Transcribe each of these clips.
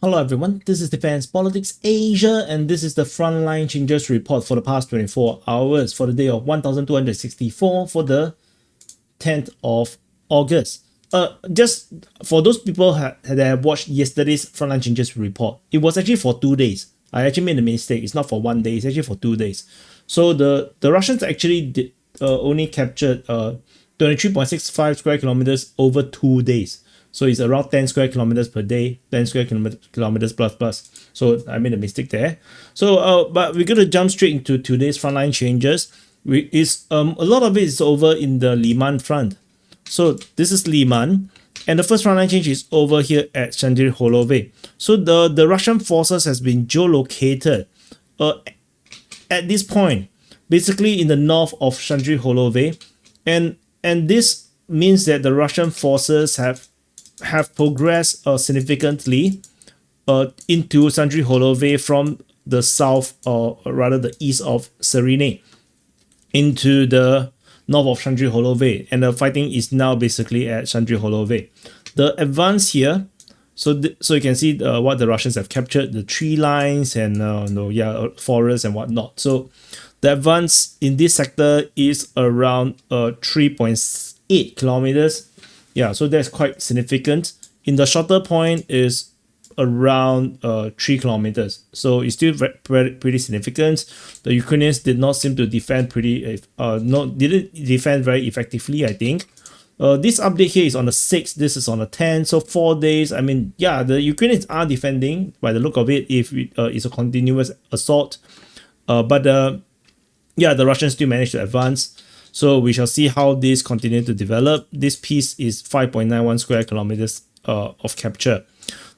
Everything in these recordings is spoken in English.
Hello everyone, this is Defense Politics Asia and this is the Frontline Changes report for the past 24 hours for the day of 1264 for the 10th of August. Just for those people that have watched yesterday's Frontline Changes report, it was actually for 2 days. I actually made a mistake, it's not for 1 day, it's actually for 2 days. So the Russians actually only captured 23.65 square kilometers over 2 days. So it's around 10 square kilometers per day, 10 square kilometers plus. So I made a mistake there. So, but we're going to jump straight into today's frontline changes. A lot of it is over in the Liman front. So this is Liman. And the first frontline change is over here at Chandri Holove. So the Russian forces has been geolocated at this point, basically in the north of Chandri Holove. And this means that the Russian forces have progressed significantly into Chandri Holove from the south, or rather the east of Serene, into the north of Chandri Holove, and the fighting is now basically at Chandri Holove. The advance here, so you can see what the Russians have captured, the tree lines and forests and whatnot. So the advance in this sector is around 3.8 kilometers. Yeah, so that's quite significant. In the shorter point is around 3 kilometers. So it's still pretty significant. The Ukrainians did not seem to defend didn't defend very effectively, I think. This update here is on the 6th, this is on the 10th, so 4 days. I mean, yeah, the Ukrainians are defending by the look of it if it's a continuous assault. Yeah, the Russians still managed to advance. So we shall see how this continues to develop. This piece is 5.91 square kilometers of capture.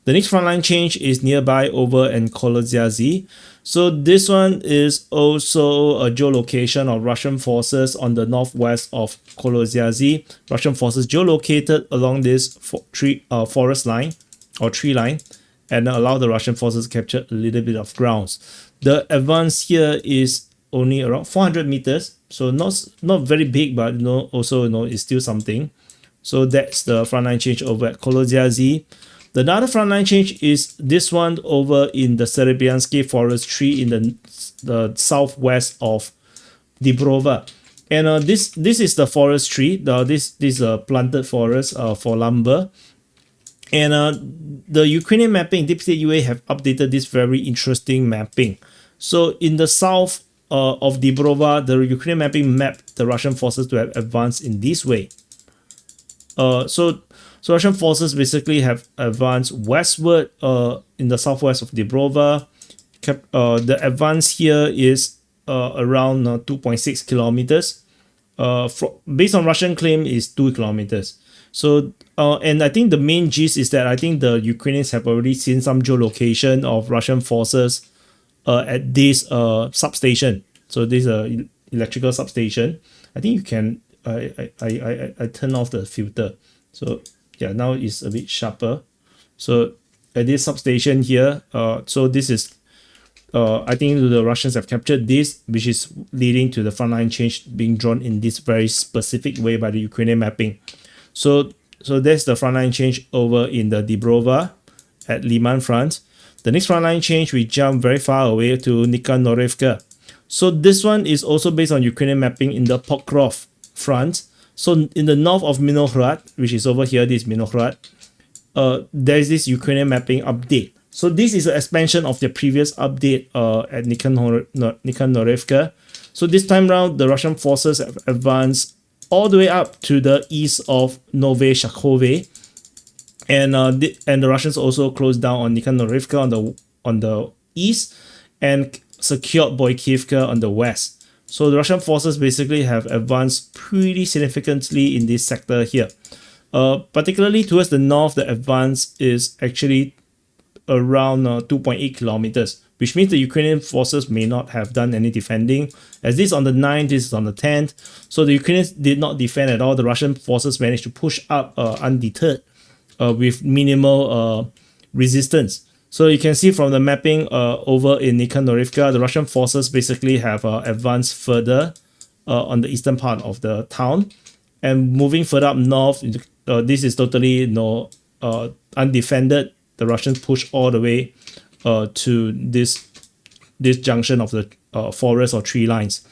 The next frontline change is nearby over in Kolodziazy. So this one is also a geolocation of Russian forces on the northwest of Kolodziazy. Russian forces geolocated along this forest line or tree line and allow the Russian forces to capture a little bit of grounds. The advance here is only around 400 meters, so not very big, but also it's still something. So that's the frontline change over at Kolodziazy. The other frontline change is this one over in the Serebiansky forestry in the southwest of Dibrova. And this is the forestry. This is a planted forest for lumber. And the Ukrainian mapping, Deep State UA have updated this very interesting mapping. So in the south of Dibrova, the Ukrainian mapping mapped the Russian forces to have advanced in this way. So Russian forces basically have advanced westward in the southwest of Dibrova. The advance here is around 2.6 kilometers. Based on Russian claim is 2 kilometers. So and I think the main gist is that I think the Ukrainians have already seen some geolocation of Russian forces at this substation. So this is electrical substation. I think you can I turn off the filter. So yeah, now it's a bit sharper. So at this substation here, so this is I think the Russians have captured this, which is leading to the frontline change being drawn in this very specific way by the Ukrainian mapping. So that's the frontline change over in the Dibrova at Liman front. The next frontline change, we jump very far away to Nikhanorivka. So this one is also based on Ukrainian mapping in the Pokrovsk front. So in the north of Minokhrad, which is over here, this Minokhrad, there is this Ukrainian mapping update. So this is an expansion of the previous update at Nikhanorivka. So this time around, the Russian forces have advanced all the way up to the east of Nove Shakhove. And the Russians also closed down on Nikhanorivka on the east and secured Boykivka on the west. So the Russian forces basically have advanced pretty significantly in this sector here. Particularly towards the north, the advance is actually around 2.8 kilometers, which means the Ukrainian forces may not have done any defending. As this is on the 9th, this is on the 10th. So the Ukrainians did not defend at all. The Russian forces managed to push up undeterred with minimal resistance. So you can see from the mapping over in Nikhanorivka, the Russian forces basically have advanced further on the eastern part of the town. And moving further up north, this is totally undefended the Russians push all the way to this junction of the forest or tree lines.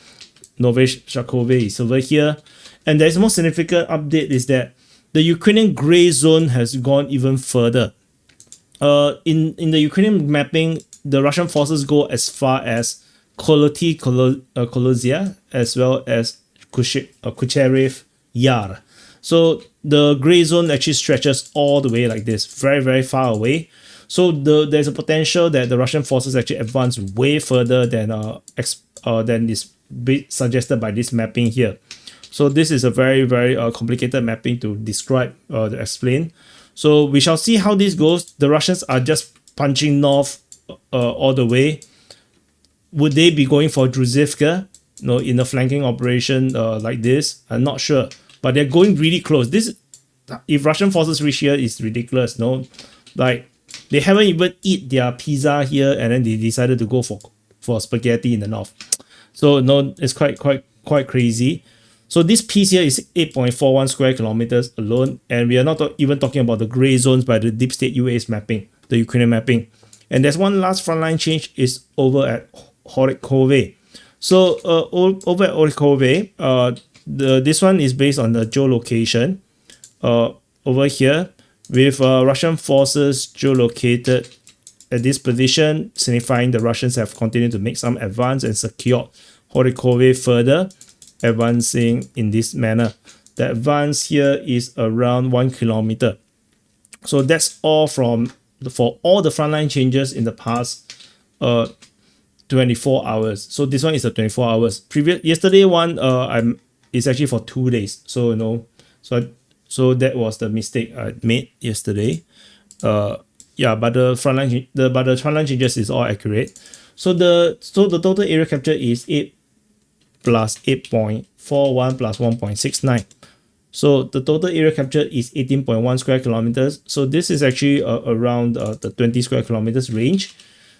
Druzhkivka is over here. And there's more significant update is that the Ukrainian gray zone has gone even further. In the Ukrainian mapping, the Russian forces go as far as Kolozia as well as Kucherev Yar. So the gray zone actually stretches all the way like this, very, very far away. So there's a potential that the Russian forces actually advance way further than is suggested by this mapping here. So this is a very, very complicated mapping to describe, to explain. So we shall see how this goes. The Russians are just punching north all the way. Would they be going for Druzhkivka, in a flanking operation like this? I'm not sure, but they're going really close. If Russian forces reach here, it's ridiculous. Like they haven't even eat their pizza here, and then they decided to go for spaghetti in the north. So it's quite crazy. So this piece here is 8.41 square kilometers alone, and we are not even talking about the gray zones by the deep state UA's mapping, the Ukrainian mapping. And there's one last frontline change is over at Horikove. So over at Horikove, this one is based on the geolocation over here, with Russian forces geolocated at this position, signifying the Russians have continued to make some advance and secured Horikove further, advancing in this manner. The advance here is around 1 kilometer. So that's all for all the frontline changes in the past 24 hours. So this one is a 24 hours. Yesterday one is actually for 2 days. So so that was the mistake I made yesterday. Yeah, but the frontline changes is all accurate. So the total area capture is 8 plus 8.41 plus 1.69. So the total area capture is 18.1 square kilometers. So this is actually around the 20 square kilometers range.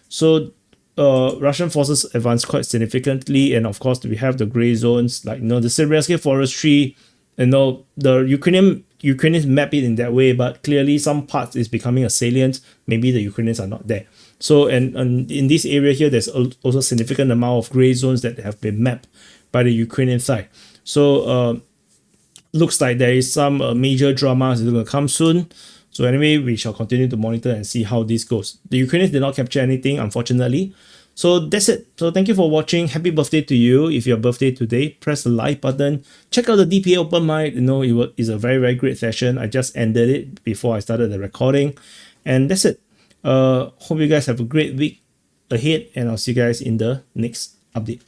So Russian forces advance quite significantly, and of course we have the gray zones like the Siversk forestry. The Ukrainians map it in that way, but clearly some parts is becoming a salient. Maybe the Ukrainians are not there. So and in this area here, there's also a significant amount of gray zones that have been mapped by the Ukrainian side. So looks like there is some major drama is going to come soon. So anyway, we shall continue to monitor and see how this goes. The Ukrainians did not capture anything, unfortunately. So that's it. So thank you for watching. Happy birthday to you. If your birthday today, press the like button. Check out the DPA open mic. It's a very, very great session. I just ended it before I started the recording. And that's it. Hope you guys have a great week ahead, and I'll see you guys in the next update.